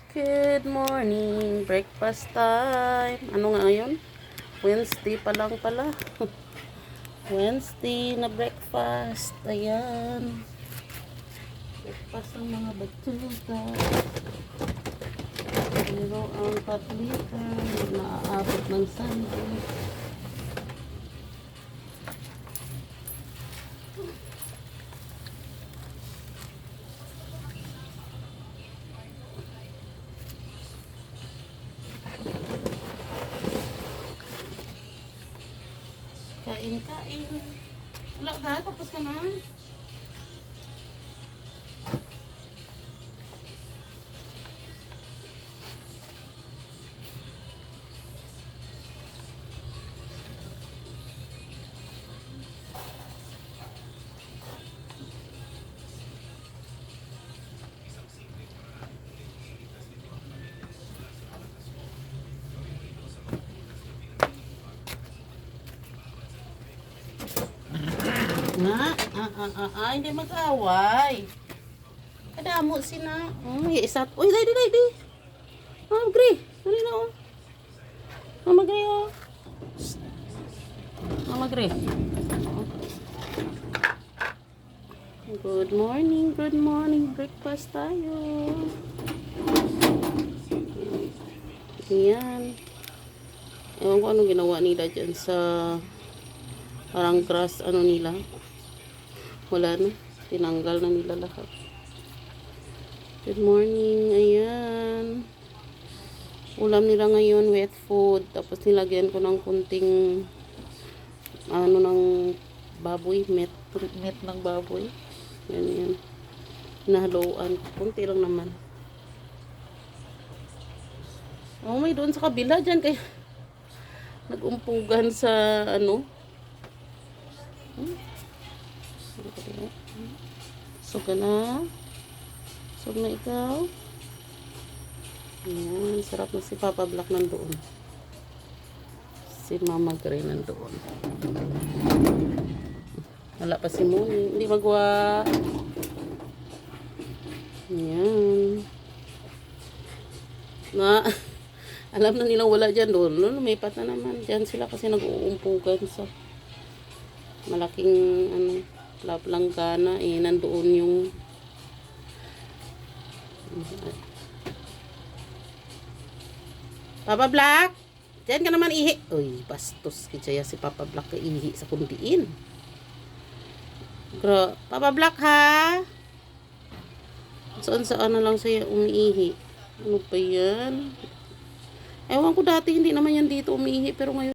Good morning. Breakfast time. Ano nga yun? Wednesday pa lang pala. Wednesday na breakfast. Ayan. Breakfast ng mga batuta. Pero ang patlita naaabot ng Sunday. Kain. Wala ka, tapos ka na. Hindi mag-away. Kadamo sina. Isat. Uy, di. Gri. Dali na, oh. Gri, oh. Gri. Good morning. Breakfast tayo. Ayan. Ewan ko anong ginawa nila dyan sa parang grass, nila. Wala na. Tinanggal na nila lahat. Good morning. Ayan. Ulam nila ngayon, wet food. Tapos nilagyan ko ng kunting ng baboy. Meat ng baboy. Yan. Nahaluan. Kunti lang naman. May doon sa kabila dyan. Kaya nag-umpugan sa So na ikaw. Ayan, sarap na si Papa Black nandoon. Si Mama Gray nandoon. Wala pa si Moni. Hindi magwa. Ayan. Alam na nilang wala dyan doon. Lumipat na naman. Dyan sila kasi nag-uumpugan sa malaking langgana. Nandoon yung Papa Black, dyan ka naman ihi. Uy, bastos kaya si Papa Black ka ihi sa kundiin. Papa Black ha? Saan na lang siya umiihi. Ano pa yan? Ewan ko dati hindi naman yan dito umiihi pero ngayon